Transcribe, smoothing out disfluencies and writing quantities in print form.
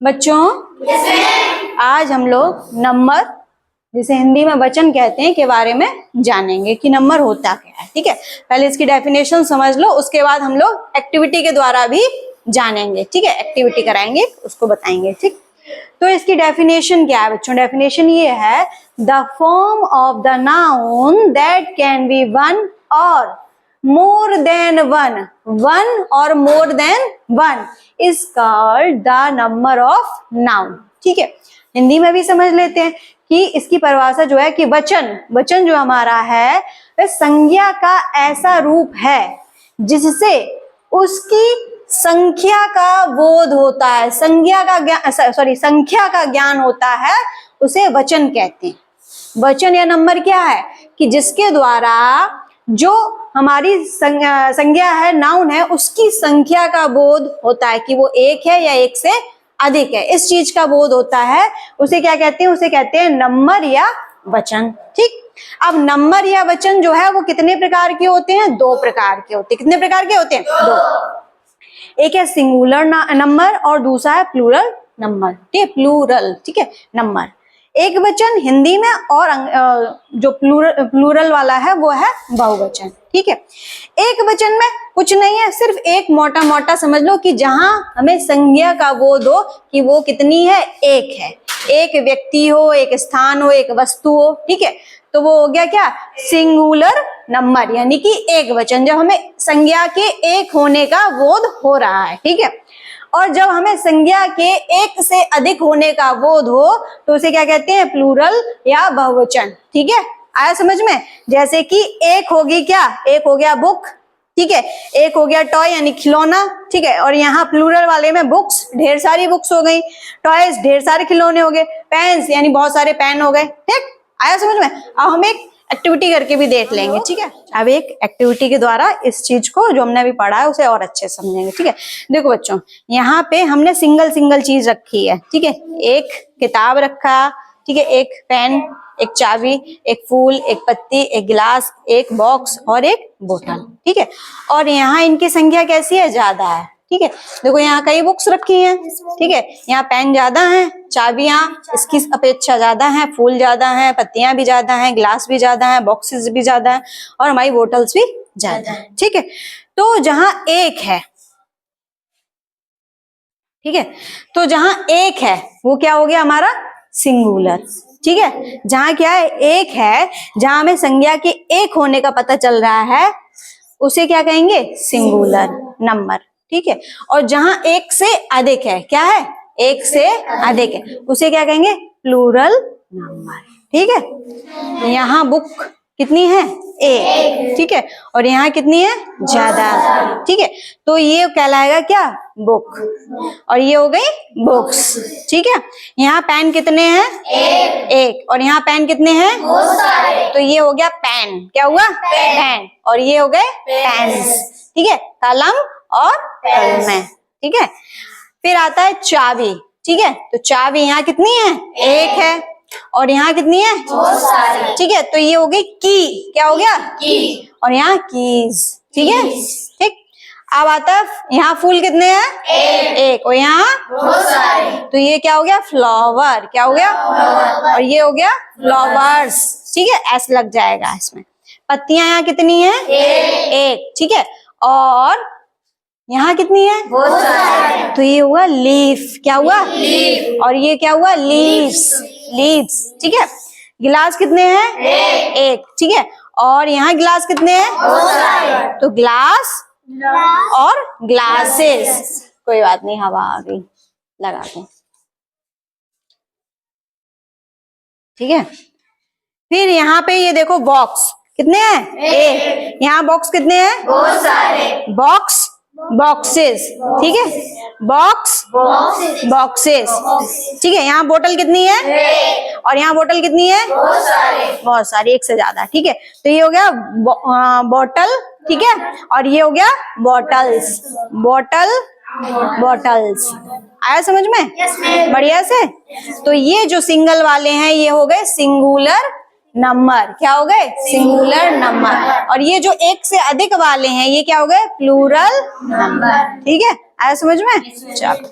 बच्चों आज हम लोग नंबर, जिसे हिंदी में वचन कहते हैं, के बारे में जानेंगे कि नंबर होता क्या है। ठीक है, पहले इसकी डेफिनेशन समझ लो, उसके बाद हम लोग एक्टिविटी के द्वारा भी जानेंगे। ठीक है, एक्टिविटी कराएंगे, उसको बताएंगे। ठीक, तो इसकी डेफिनेशन क्या है बच्चों? डेफिनेशन ये है, the form of the noun that can be one और more than one or more than one is called the number of noun। ठीक है, हिंदी में भी समझ लेते हैं कि इसकी परिभाषा जो है कि वचन जो हमारा है वह संज्ञा का ऐसा रूप है जिससे उसकी संख्या का बोध होता है, संख्या का ज्ञान होता है, उसे वचन कहते हैं। वचन या नंबर क्या है कि जिसके द्वारा जो हमारी संज्ञा है, नाउन है, उसकी संख्या का बोध होता है कि वो एक है या एक से अधिक है, इस चीज का बोध होता है। उसे क्या कहते हैं? उसे कहते हैं नंबर या वचन। ठीक, अब नंबर या वचन जो है वो कितने प्रकार के होते हैं? दो प्रकार के होते हैं। कितने प्रकार के होते हैं? दो। एक है सिंगुलर नंबर और दूसरा है प्लूरल नंबर। ठीक है, प्लूरल, ठीक है, नंबर एक वचन हिंदी में, और जो प्लूरल वाला है वो है बहुवचन। ठीक है, एक वचन में कुछ नहीं है, सिर्फ एक मोटा मोटा समझ लो कि जहां हमें संज्ञा का बोध हो कि वो कितनी है, एक है, एक व्यक्ति हो, एक स्थान हो, एक वस्तु हो। ठीक है, तो वो हो गया क्या? सिंगुलर नंबर, यानी कि एक वचन, जब हमें संज्ञा के एक होने का बोध हो रहा है। ठीक है, और जब हमें संज्ञा के एक से अधिक होने का बोध हो तो उसे क्या कहते हैं? प्लूरल या बहुवचन। ठीक है, आया समझ में? जैसे कि एक होगी क्या? एक हो गया बुक। ठीक है, एक हो गया टॉय यानी खिलौना। ठीक है, और यहाँ प्लूरल वाले में बुक्स, ढेर सारी बुक्स हो गई, टॉयज ढेर सारे खिलौने हो गए, पेन्स यानी बहुत सारे पेन हो गए। ठीक, आया समझ में? अब हम एक एक्टिविटी करके भी देख लेंगे। ठीक है, अब एक एक्टिविटी के द्वारा इस चीज को जो हमने अभी पढ़ा है उसे और अच्छे से समझेंगे। ठीक है, देखो बच्चों, यहाँ पे हमने सिंगल चीज रखी है। ठीक है, एक किताब रखा, ठीक है, एक पेन, एक चाबी, एक फूल, एक पत्ती, एक गिलास, एक बॉक्स और एक बोतल। ठीक है, और यहाँ इनकी संख्या कैसी है? ज्यादा है। ठीक है, देखो यहाँ कई बुक्स रखी हैं। ठीक है, यहाँ पेन ज्यादा हैं, चाबियां इसकी अपेक्षा ज्यादा हैं, फूल ज्यादा हैं, पत्तियां भी ज्यादा हैं, गिलास भी ज्यादा हैं, बॉक्सेस भी ज्यादा हैं और हमारी बोतल्स भी ज्यादा हैं। ठीक है, तो जहां एक है, ठीक है, तो जहां एक है वो क्या हो गया? हमारा सिंगुलर। ठीक है, जहां क्या है? एक है, जहां हमें संज्ञा के एक होने का पता चल रहा है उसे क्या कहेंगे? Singular number. ठीक है, और जहां एक से अधिक है, क्या है? एक से अधिक है, उसे क्या कहेंगे? Plural number. ठीक है, यहाँ बुक कितनी है? एक। ठीक है, और यहाँ कितनी है? ज्यादा। ठीक है, तो ये कहलाएगा क्या? बुक, और ये हो गई बुक्स। ठीक है, यहाँ पेन कितने हैं? एक। और यहाँ पेन कितने हैं? बहुत सारे। तो ये हो गया पेन। क्या हुआ? पेन। और ये हो गए पेन्स। ठीक है, कलम और कलमें। ठीक है, फिर आता है चाबी। ठीक है, तो चाबी यहाँ कितनी है? एक है, और यहाँ कितनी है? बहुत सारी। ठीक है, तो ये हो गई की। क्या हो गया? की। और यहाँ कीज। ठीक है, ठीक। अब आता है यहाँ फूल कितने हैं? एक। और यहाँ बहुत सारे, तो ये क्या हो गया? फ्लावर। क्या हो गया? और ये हो गया फ्लावर्स। ठीक है, ऐसे लग जाएगा इसमें। पत्तियां यहाँ कितनी है? एक। ठीक है, और यहाँ कितनी है? बहुत सारे, तो ये हुआ लीफ। क्या हुआ? लीफ। और ये क्या हुआ? लीव्स। लीव्स। ठीक है, गिलास कितने हैं? एक। ठीक है, और यहाँ गिलास कितने हैं? बहुत सारे, तो ग्लास और ग्लासेस। कोई बात नहीं, हवा आ गई, लगा दो। ठीक है, फिर यहाँ पे ये देखो बॉक्स कितने हैं? एक। यहाँ बॉक्स कितने हैं? बहुत सारे। Box, boxes. ठीक है, बॉक्स, बॉक्सेस। ठीक है, यहाँ बोतल कितनी है? और यहाँ बोतल कितनी है? बहुत सारे। बहुत सारी, एक से ज्यादा। ठीक है, तो ये हो गया बोतल। ठीक है, और ये हो गया बॉटल्स। Bottle, bottles. आया समझ में? बढ़िया से। तो ये जो सिंगल वाले हैं ये हो गए सिंगुलर नंबर। क्या हो गए? Singular number. और ये जो एक से अधिक वाले हैं ये क्या हो गए? Plural number. ठीक है, आया समझ में? चलो।